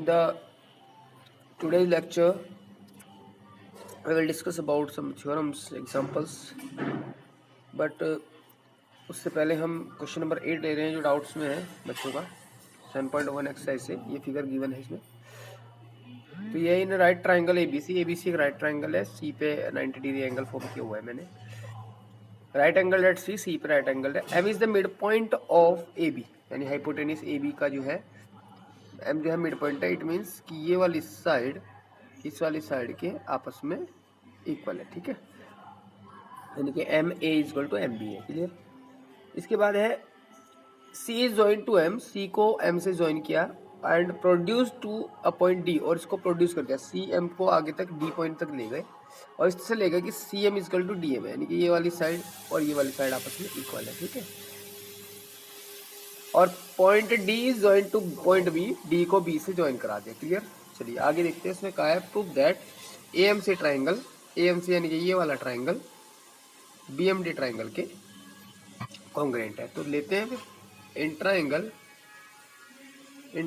the today's lecture I will discuss about some theorems examples but उससे पहले हम question number 8 ले रहे हैं जो डाउट्स में है बच्चों का 7.1 एक्सरसाइज से। ये फिगर गिवन है इसमें। तो ये इन राइट ट्राइंगल एबीसी एक राइट ट्राइंगल है, सी पे 90 डिग्री एंगल फॉर्म किया हुआ है मैंने। राइट एंगल एट सी पे राइट एंगल है। M is the midpoint of A B, यानी हाइपोटेनिस ए बी का जो है एम जो है मिड पॉइंट है। इट मीन्स कि ये वाली साइड इस वाली साइड के आपस में इक्वल है, ठीक है, यानी कि M A equal to M B है। क्लियर। इसके बाद है C is join to M, C को एम से ज्वाइन किया and produce to a point D, और इसको प्रोड्यूस कर दिया। सी एम को आगे तक डी पॉइंट तक ले गए और इससे ले गए कि C M equal to D M है, यानी कि ये वाली साइड और ये वाली साइड आपस में इक्वल है, ठीक है। और point D is join to point B, D को बी से ज्वाइन करा दिया। क्लियर। चलिए आगे देखते हैं। इसमें कहा है prove that A M C triangle, A M C यानी कि ये वाला triangle B M D triangle के कॉन्ग्रेंट है। तो लेते हैं फिर in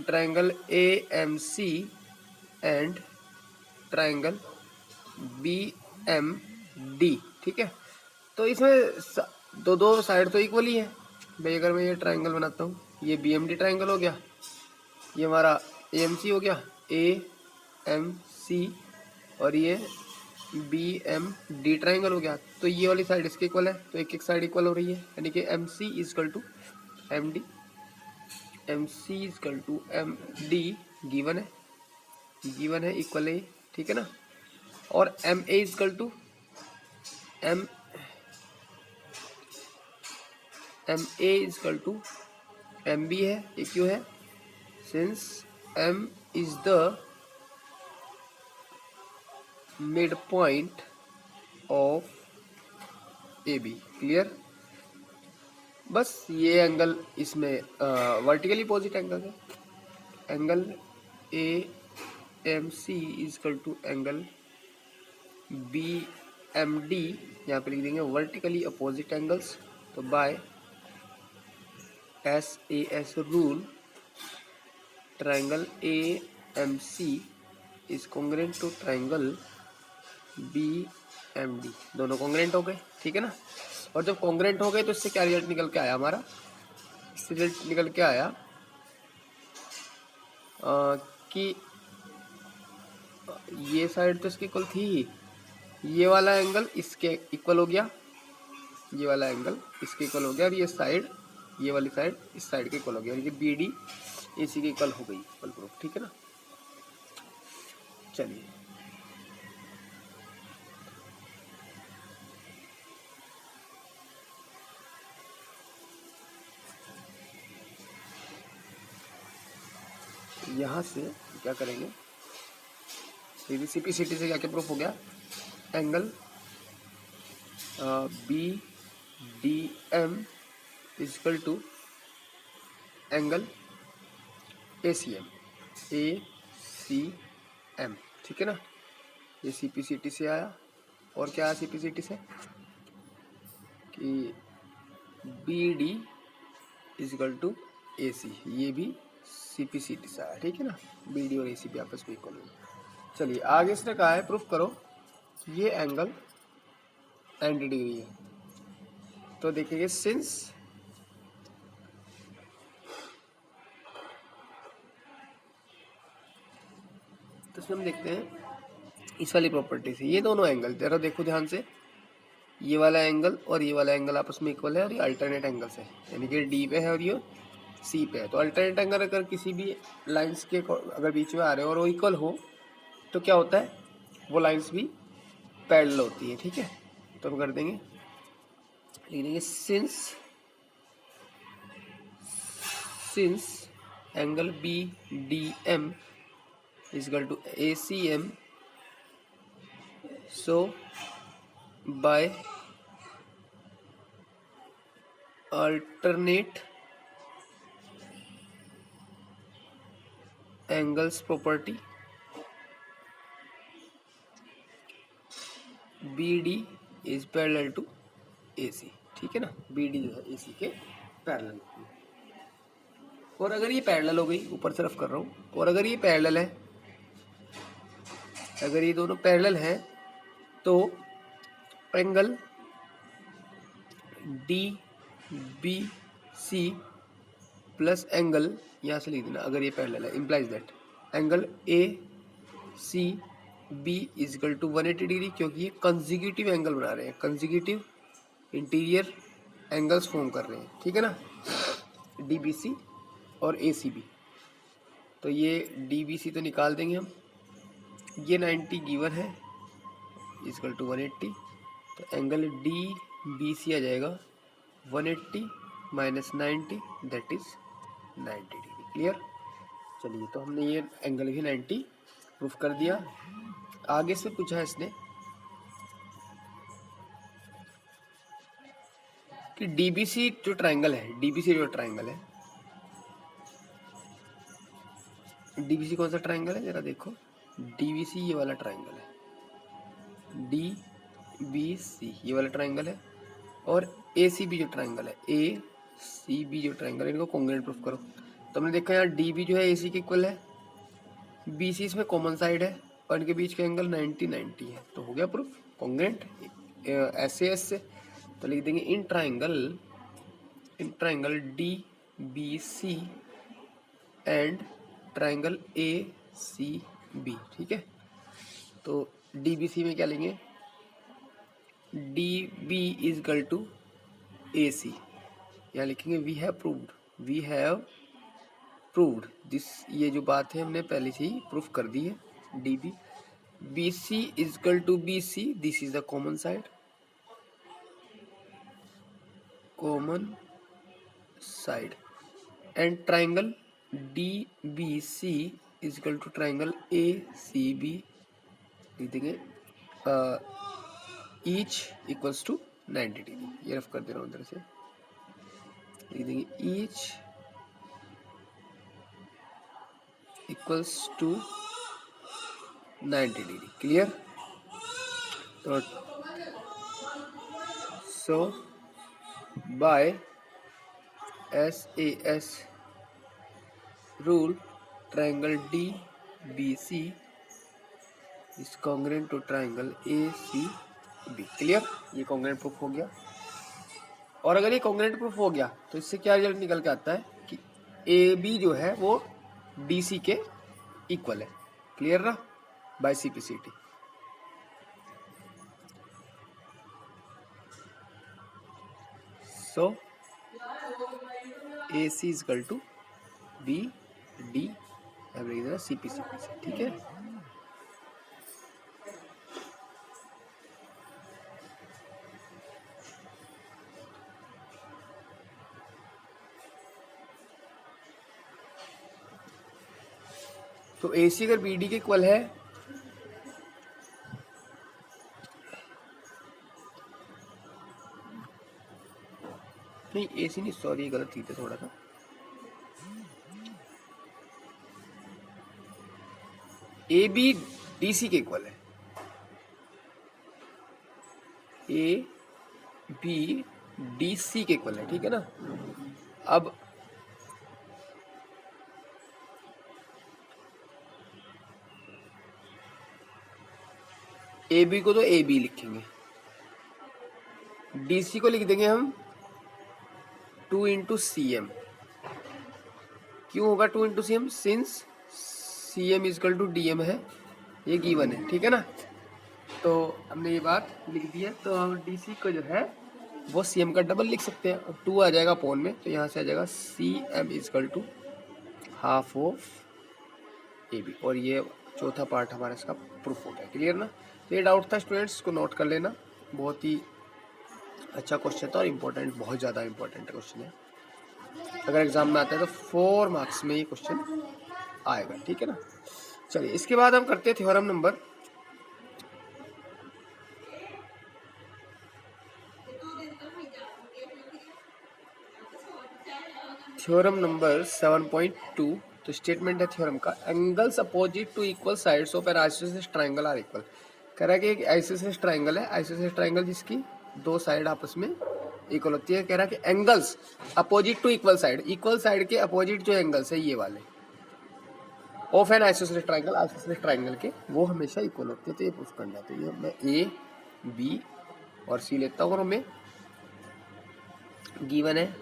triangle A M C and triangle B M D, ठीक है। तो इसमें दो साइड तो इक्वल ही है भाई। अगर मैं ये ट्राइंगल बनाता हूँ, ये बी एम डी ट्राइंगल हो गया, ये हमारा ए एम सी हो गया, ए एम सी, और ये बी एम डी ट्राइंगल हो गया। तो ये वाली साइड इसके इक्वल है, तो एक साइड इक्वल हो रही है, यानी कि M C equal to M D, M C equal to M D given है, इक्वल है, ठीक है ना। और M A equal to M A equal to M B है, ये क्यों है? Since M is the midpoint of A B. Clear. बस ये एंगल इसमें वर्टिकली अपोजिट एंगल है। Angle A M C equal to angle B M D, यहाँ पे लिख देंगे वर्टिकली अपोजिट एंगल्स। तो by S A S rule triangle A M C is congruent to triangle B M D, दोनों congruent हो गए, ठीक है ना। और जब कॉन्ग्रेंट हो गए तो इससे क्या रिजल्ट निकल के आया हमारा? रिजल्ट निकल के आया कि ये साइड तो इसके इक्वल थी ही, ये वाला एंगल इसके इक्वल हो गया, ये वाला एंगल इसके इक्वल हो गया, और ये साइड ये वाली साइड इस साइड के इक्वल हो गया, यानी कि बी डी ए सी के इक्वल हो गई, इक्वल प्रूफ, ठीक है ना। चलिए यहाँ से क्या करेंगे, सीधी सीपीसीटी से क्या क्या प्रूफ हो गया? Angle B D M equal to angle A C M, ठीक है ना। ये सीपीसीटी से आया। और क्या आया सीपीसीटी से? कि B D is equal to A सी, ये भी सीपीसीटी से आया, ठीक है ना। बी डी और ए सी भी आपस में इक्वल है। चलिए आगे इसने कहा है प्रूफ करो ये एंगल 90 डिग्री है। तो देखिए सिंस तो इसमें हम देखते हैं इस वाली प्रॉपर्टी से ये दोनों एंगल जरा देखो ध्यान से, ये वाला एंगल और ये वाला एंगल आपस में इक्वल है और ये अल्टरनेट एंगल्स है, यानी कि डी पे है और ये सी पे है। तो अल्टरनेट एंगल अगर किसी भी लाइंस के अगर बीच में आ रहे हो और वो इक्वल हो तो क्या होता है, वो लाइंस भी पैरेलल होती है, ठीक है। तो हम कर देंगे, लिख देंगे since angle B D M equal to A C M, so by alternate angles property BD is parallel to AC, ठीक है ना। BD जो है AC के पैरेलल। और अगर ये पैरेलल हो गई, ऊपर तरफ कर रहा हूँ, और अगर ये पैरेलल है, अगर ये दोनों पैरेलल हैं तो angle D B C plus angle, यहाँ से लिख देना अगर ये पैरेलल है, implies that angle A C B is equal to 180 degree, क्योंकि ये कंसेक्यूटिव एंगल बना रहे हैं, कंसेक्यूटिव इंटीरियर एंगल्स फॉर्म कर रहे हैं, ठीक है ना, डी बी सी और ए सी बी। तो ये डी बी सी तो निकाल देंगे हम, ये 90 गिवन है इक्वल टू 180, तो एंगल डी बी सी आ जाएगा 180 minus 90 that is 90 degree. Clear? चलिए, तो हमने ये एंगल भी 90 प्रूफ कर दिया। आगे से पूछा है इसने कि डीबीसी जो ट्रायंगल है, डीबीसी जो ट्रायंगल है, डीबीसी कौन सा ट्रायंगल है जरा देखो, डीबीसी ये वाला ट्रायंगल है, डी बी सी ये वाला ट्रायंगल है, और ए सी बी जो ट्रायंगल है, ए सी बी जो ट्रायंगल है, इनको कॉन्ग्रुएंट प्रूफ करो। तो हमने देखा यहाँ डी बी जो है ए सी के इक्वल है, बी सी इसमें कॉमन साइड है, और इनके बीच का एंगल 90 है, तो हो गया प्रूफ कॉन्ग्रुएंट ऐसे ऐसे। तो लिख देंगे in triangle D B C and triangle A C B, ठीक है। तो डी बी सी में क्या लेंगे, D B is equal to A C, यहाँ लिखेंगे वी हैव प्रूव्ड दिस, ये जो बात है हमने पहले से ही प्रूफ कर दी है। D B B C is equal to B C, this is the common side, and triangle D B C is equal to triangle A C B, लिख देंगे ईच इक्वल्स टू 90 डिग्री, ये rough कर दे रहा हूँ अंदर से, लिख देंगे each equals to 90 degree. Clear? तो so by SAS rule triangle DBC is congruent to triangle ACB। Clear? ये कॉन्ग्रुएंट प्रूफ हो गया। और अगर ये कॉन्ग्रुएंट प्रूफ हो गया तो इससे क्या रिजल्ट निकल के आता है कि AB जो है वो DC के इक्वल है। क्लियर ना? By CPCT। So AC is equal to BD CPCT, ठीक है। तो AC अगर BD के इक्वल है नहीं, AC नहीं, सॉरी गलत थी थोड़ा सा, AB DC के इक्वल है, AB DC के इक्वल है, ठीक है ना। अब AB को तो AB लिखेंगे, DC को लिख देंगे हम 2 इंटू CM। क्यों होगा 2 into CM? Since CM equal to DM है, ये गिवन है, ठीक है ना। तो हमने ये बात लिख दी है, तो हम DC को जो है वो CM का डबल लिख सकते हैं, और 2 आ जाएगा अपॉन में, तो यहाँ से आ जाएगा CM equal to half of AB, और ये चौथा पार्ट हमारा इसका प्रूफ हो गया। क्लियर ना? तो ये डाउट था स्टूडेंट्स, को नोट कर लेना, बहुत ही अच्छा क्वेश्चन था और इम्पोर्टेंट, बहुत ज़्यादा इम्पोर्टेंट क्वेश्चन है। अगर एग्जाम में आता है तो 4 मार्क्स में ये क्वेश्चन आएगा, ठीक है ना। चलिए, इसके बाद हम करते हैं थ्योरम नंबर 7.2। तो स्टेटमेंट है थ्योरम का, angles opposite to equal sides of an isosceles triangle are equal. कह रहा है कि एक आइसोसेलेस ट्रायंगल है, आइसोसेलेस ट्रायंगल जिसकी 2 साइड आपस में इक्वल होती है। कह रहा है कि angles opposite to equal side के अपोजिट जो एंगल्स है ये वाले ऑफ एन आइसोसेलेस ट्राइंगल के वो हमेशा इक्वल होते हैं। तो ये प्रूफ करना है। तो ये मैं ए बी और सी लेता हूँ और हमें गिवन है,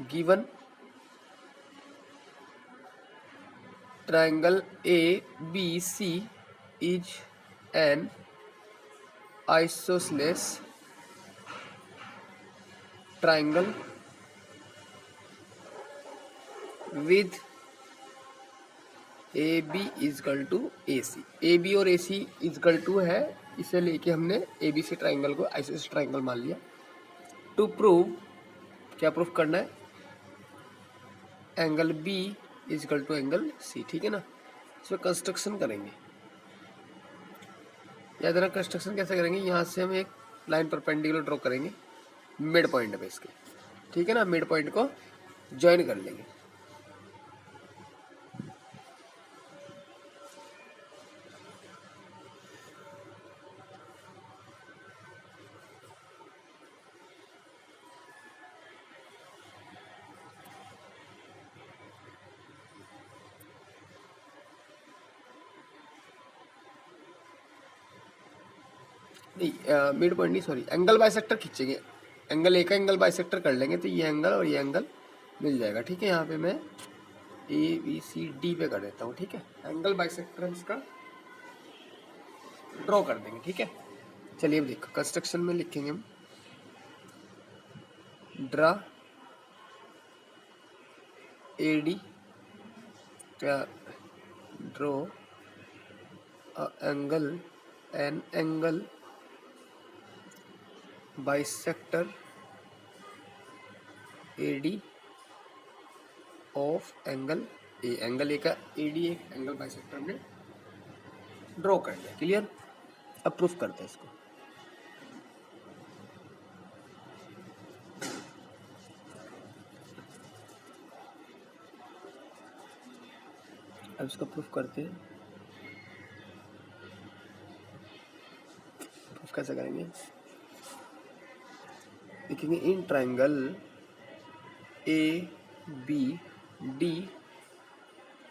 given triangle ABC is an isosceles triangle with AB is equal to AC। AB और AC is equal to है, इसे लेके हमने ABC ट्राइंगल को आइसोसेलेस ट्राइंगल मान लिया। टू प्रूव, क्या प्रूफ करना है, angle B is equal to angle C। ठीक है ना। इसमें कंस्ट्रक्शन करेंगे। याद रखना कंस्ट्रक्शन कैसे करेंगे, यहाँ से हम एक लाइन परपेंडिकुलर ड्रॉ करेंगे मिड पॉइंट पे इसके। ठीक है ना। मिड पॉइंट को ज्वाइन कर लेंगे। नहीं मिड पॉइंट नहीं, सॉरी, एंगल बाइसेक्टर खींचेंगे। एंगल ए का एंगल बाइसेक्टर कर लेंगे तो ये एंगल और ये एंगल मिल जाएगा। ठीक है। यहाँ पे मैं ABCD पे कर देता हूँ। ठीक है। एंगल बाइसेक्टर हम इसका ड्रॉ कर देंगे। ठीक है। चलिए अब देखो कंस्ट्रक्शन में लिखेंगे हम, ड्रा AD क्या, draw angle an angle bisector AD of angle A. Angle A का AD एक एंगल बाइसेक्टर हमने ड्रॉ कर दिया। क्लियर। अब प्रूफ करते हैं इसको। अब इसको प्रूफ करते हैं। प्रूफ कैसे करेंगे, लिखेंगे in triangle ABD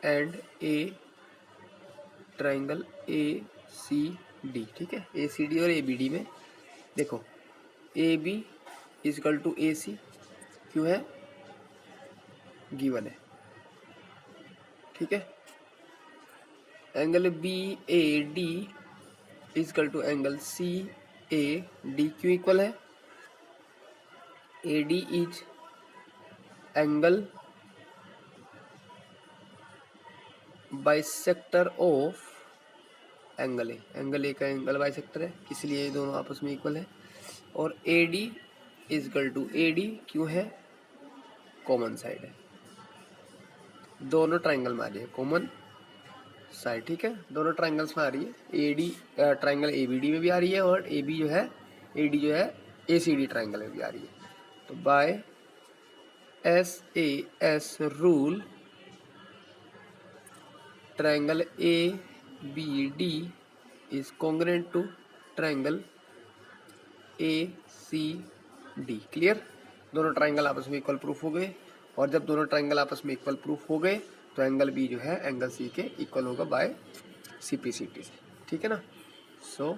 and a triangle ACD। ठीक है। ACD और ABD में देखो AB is equal to AC क्यों है, गिवन है। ठीक है। Angle BAD is equal to angle CAD क्यों इक्वल है, AD is angle bisector of angle A. Angle A का एंगल बाइसेक्टर है इसलिए ये दोनों आपस में इक्वल है। और AD is equal to AD क्यों है, कॉमन साइड है। दोनों ट्राइंगल में आ रही है कॉमन साइड। ठीक है। दोनों ट्राइंगल्स में आ रही है। AD ट्राइंगल ABD में भी आ रही है और AB जो है AD जो है ACD ट्राइंगल में भी आ रही है। तो by SAS rule triangle ABD is congruent to triangle ACD। Clear. दोनों ट्राइंगल आपस में इक्वल प्रूफ हो गए और जब दोनों ट्राइंगल आपस में इक्वल प्रूफ हो गए तो एंगल B जो है एंगल C के इक्वल होगा बाय CPCT से। ठीक है ना। So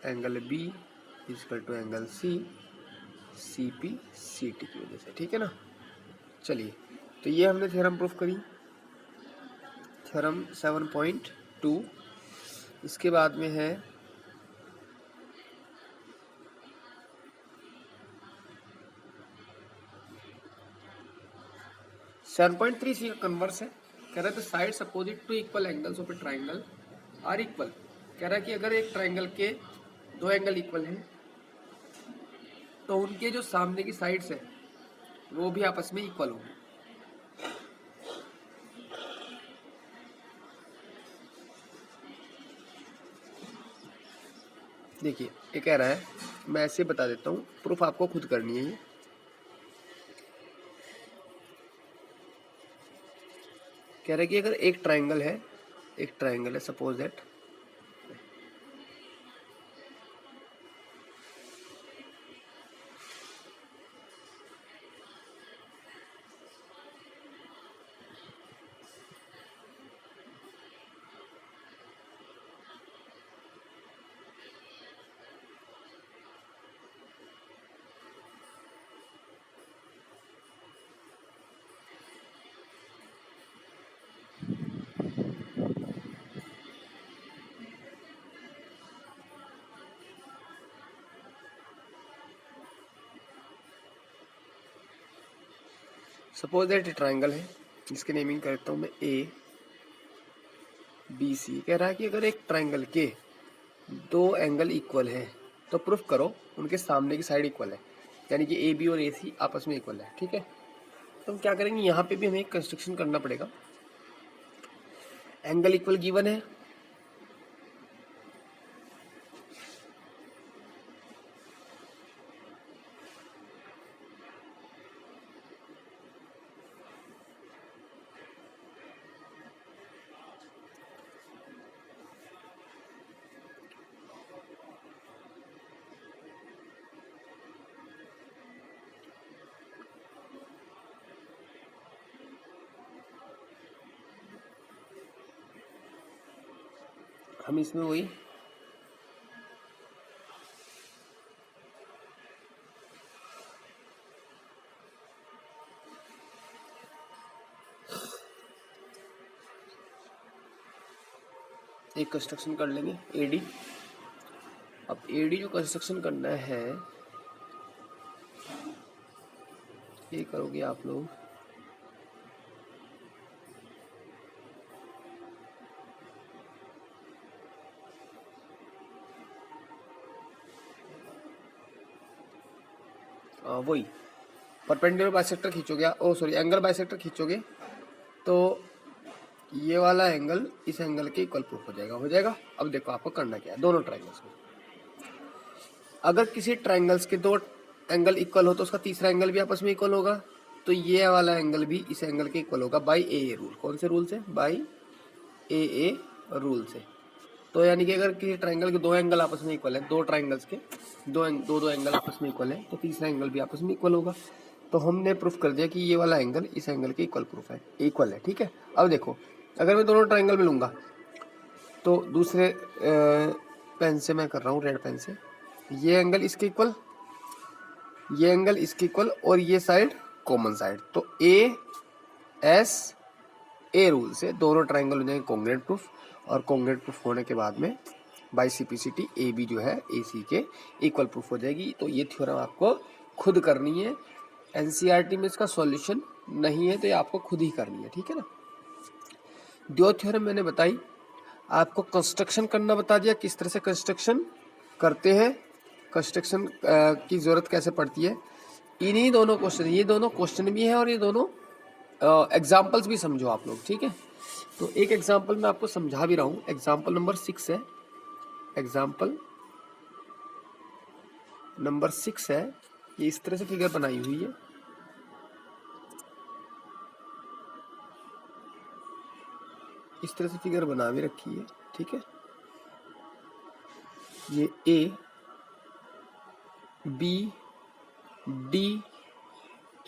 angle B is equal to angle C CPCT की वजह से। ठीक है ना। चलिए तो ये हमने थ्योरम प्रूफ करी, थ्योरम 7.2। इसके बाद में है 7.3 सी का कन्वर्स है। कह रहा है sides opposite to equal angles of a triangle are equal. कह रहा है कि अगर एक ट्राइंगल के दो एंगल इक्वल हैं तो उनके जो सामने की साइड्स है वो भी आपस में इक्वल होंगे। देखिए ये कह रहा है, मैं ऐसे बता देता हूँ, प्रूफ आपको खुद करनी है ये। कह रहा है कि अगर एक ट्राइंगल है suppose that suppose that triangle है जिसकी नेमिंग करता हूँ मैं ए बी सी। कह रहा है कि अगर एक ट्राइंगल के दो एंगल इक्वल है तो प्रूफ करो उनके सामने की साइड इक्वल है, यानी कि ए बी और ए सी आपस में इक्वल है। ठीक है, तो हम क्या करेंगे, यहाँ पे भी हमें एक कंस्ट्रक्शन करना पड़ेगा। एंगल इक्वल गिवन है, हम इसमें वही एक कंस्ट्रक्शन कर लेंगे एडी। अब एडी जो कंस्ट्रक्शन करना है ये करोगे आप लोग, वही परपेंडिकुलर बाइसेक्टर खींचोगे, ओ सॉरी एंगल बाइसेक्टर खींचोगे तो ये वाला एंगल इस एंगल के इक्वल प्रूफ हो जाएगा। अब देखो आपको करना क्या है, दोनों ट्राइंगल्स में अगर किसी ट्राइंगल्स के दो एंगल इक्वल हो तो उसका तीसरा एंगल भी आपस में इक्वल होगा, तो ये वाला एंगल भी इस एंगल के इक्वल होगा बाई ए रूल। कौन से रूल से? बाई ए रूल से। तो यानी कि अगर किसी ट्राइंगल के दो एंगल आपस में इक्वल है, दो ट्राइंगल्स के दो एंगल आपस में इक्वल है, तो तीसरा एंगल भी आपस में इक्वल होगा। तो हमने प्रूफ कर दिया कि ये वाला एंगल इस एंगल के इक्वल है। ठीक है, अब देखो अगर मैं दोनों ट्राइंगल में लूंगा तो दूसरे पेन से मैं कर रहा हूँ, रेड पेन से, ये एंगल इसके इक्वल, ये एंगल इसके इक्वल और ये साइड कॉमन साइड, तो ए रूल से दोनों ट्राइंगल हो जाएंगे कॉन्ग्रुएंट प्रूफ। और कॉन्ग्रुएंट प्रूफ होने के बाद में बाई सिम्प्लिसिटी ए बी जो है ए सी के इक्वल प्रूफ हो जाएगी। तो ये थ्योरम आपको खुद करनी है, एनसीईआरटी में इसका सॉल्यूशन नहीं है, तो ये आपको खुद ही करनी है। ठीक है ना, दो थ्योरम मैंने बताई, आपको कंस्ट्रक्शन करना बता दिया, किस तरह से कंस्ट्रक्शन करते हैं, कंस्ट्रक्शन की जरूरत कैसे पड़ती है। इन्हीं दोनों क्वेश्चन, ये दोनों क्वेश्चन भी है और ये दोनों एग्जाम्पल्स भी समझो आप लोग। ठीक है, तो एक एग्जाम्पल मैं आपको समझा भी रहा हूँ, एग्जाम्पल नंबर 6 है, एग्जाम्पल नंबर 6 है। ये इस तरह से फिगर बनाई हुई है, इस तरह से फिगर बना भी रखी है। ठीक है, ये ए बी डी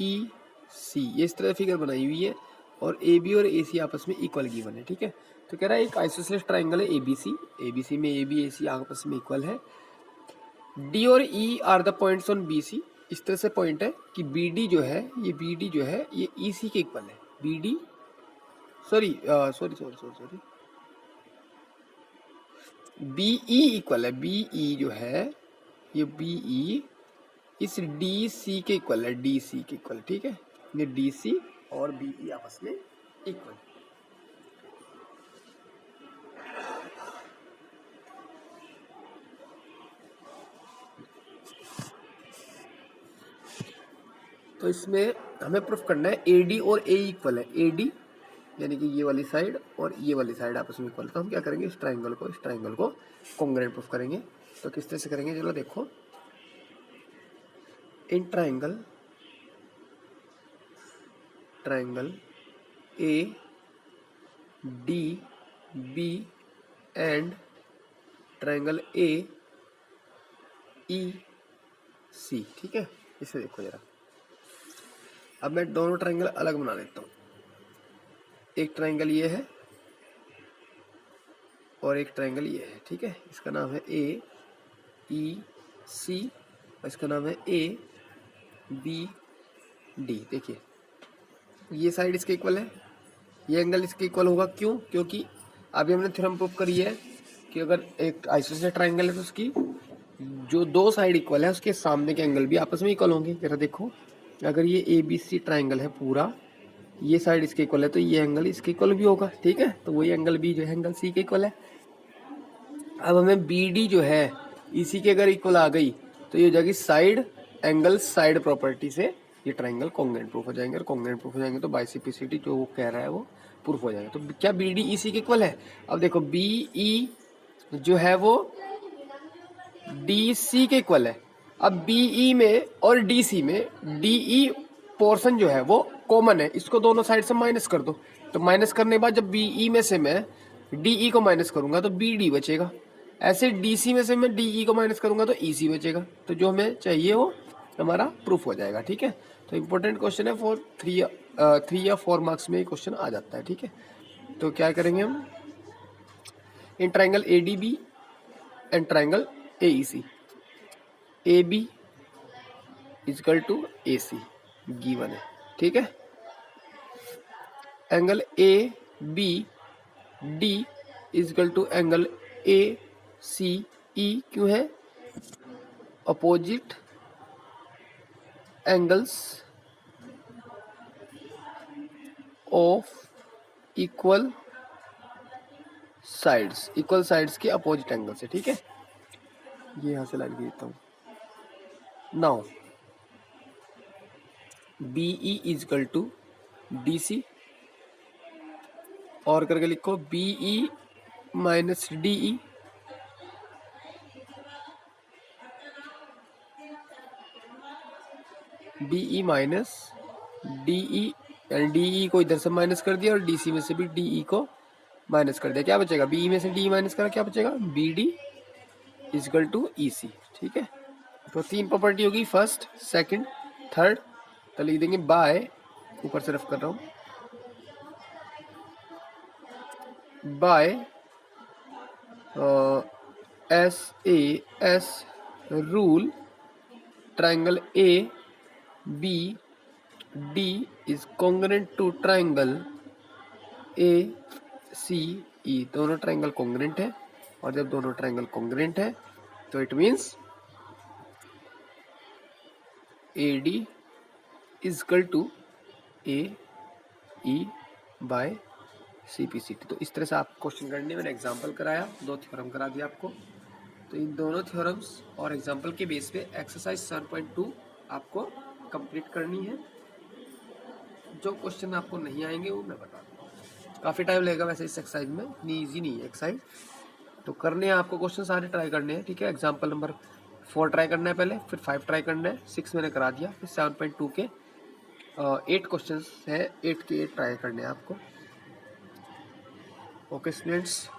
ई सी ये इस तरह फिगर बनाई हुई है और ए बी और ए सी आपस में इक्वल गिवन है। ठीक है, तो कह रहा है एक आइसोसेलेस ट्राइंगल है ए बी सी में ए बी ए सी आपस में इक्वल है। डी और E are the points on B C, इस तरह से पॉइंट है कि बी डी जो है ये ई सी के इक्वल है। B D sorry B E equal है, बी ई जो है ये बी ई इस डी सी के इक्वल है, डी सी के इक्वल। ठीक है, ये डी सी और बी ई आपस में इक्वल। तो इसमें हमें प्रूफ करना है ए डी और ए इक्वल है। ए डी यानी कि ये वाली साइड और ये वाली साइड आपस में इक्वल है। तो हम क्या करेंगे, इस ट्राइंगल को कॉन्ग्रुएंट प्रूफ करेंगे। तो किस तरह से करेंगे, चलो देखो, in triangle A D B and triangle A E C. ठीक है, इसे देखो जरा, अब मैं दोनों ट्राइंगल अलग बना लेता हूँ। एक ट्राइंगल ये है और एक ट्राइंगल ये है। ठीक है, इसका नाम है ए ई सी और इसका नाम है ए बी डी। देखिए ये साइड इसके इक्वल है, ये एंगल इसके इक्वल होगा। क्यों? क्योंकि अभी हमने थ्योरम प्रूव करी है कि अगर एक आइसोसेलेस ट्राइंगल है तो उसकी जो दो साइड इक्वल है उसके सामने के एंगल भी आपस में इक्वल होंगे। जरा देखो, अगर ये ABC ट्राइंगल है पूरा, ये साइड इसके इक्वल है तो ये एंगल इसके इक्वल भी होगा, ठीक है। तो वही एंगल B जो है एंगल C के इक्वल है। अब हमें BD जो है इसी के अगर इक्वल आ गई तो ये हो जाएगी साइड एंगल साइड प्रॉपर्टी से ये ट्राइंगल कॉन्ग्रुएंट प्रूफ हो जाएंगे, और कॉन्ग्रुएंट प्रूफ हो जाएंगे तो बाइसिपिसिटी जो वो कह रहा है वो प्रूफ हो जाएगा। तो क्या BD EC के इक्वल है? अब देखो BE जो है वो DC के इक्वल है। अब BE में और DC में DE पोर्शन जो है वो कॉमन है, इसको दोनों साइड से माइनस कर दो। तो माइनस करने के बाद जब BE में से मैं DE को माइनस करूंगा तो BD बचेगा। ऐसे DC में से मैं DE को माइनस करूंगा तो EC बचेगा। तो जो हमें चाहिए वो हमारा प्रूफ हो जाएगा, ठीक है। तो इम्पोर्टेंट क्वेश्चन है फॉर 3 या 4 मार्क्स में ये क्वेश्चन आ जाता है, ठीक है। तो क्या करेंगे हम, in triangle ADB and triangle AEC, AB equal to AC given है, ठीक है। Angle ABD equal to angle ACE क्यों है? Opposite angles of equal sides, equal sides के अपोजिट एंगल से, ठीक है। ये यहां से लाइन देता हूं। Now BE equal to DC और करके लिखो BE minus DE, BE minus DE, यानी DE को इधर से माइनस कर दिया और DC में से भी DE को माइनस कर दिया। क्या बचेगा? BE में से DE माइनस करा, क्या बचेगा? BD इजकल टू EC, ठीक है। तो 3 प्रॉपर्टी होगी, फर्स्ट, सेकंड, थर्ड। तो लिख देंगे बाय, ऊपर से रफ कर रहा हूं, by SAS rule triangle ABD is congruent to triangle ACE। दोनों ट्राइंगल कॉन्ग्रुएंट है, और जब दोनों ट्राइंगल कॉन्ग्रुएंट है तो it means AD equal to AE by CPCT। तो इस तरह से आप क्वेश्चन करने, मैंने एग्जांपल कराया, 2 थ्योरम करा दिया आपको। तो इन दोनों थ्योरम्स और एग्जांपल के बेस पे एक्सरसाइज 7.2 आपको कंप्लीट करनी है। जो क्वेश्चन आपको नहीं आएंगे वो मैं बता दूंगा। काफ़ी टाइम लगेगा वैसे इस एक्सरसाइज में, इतनी ईजी नहीं है एक्सरसाइज। तो करने हैं आपको, क्वेश्चन सारे ट्राई करने हैं, ठीक है। एग्जाम्पल नंबर 4 ट्राई करना है पहले, फिर 5 ट्राई करना है, 6 मैंने करा दिया, फिर 7.2 के 8 क्वेश्चन है, 8 के 8 ट्राई करने हैं आपको। Okay students.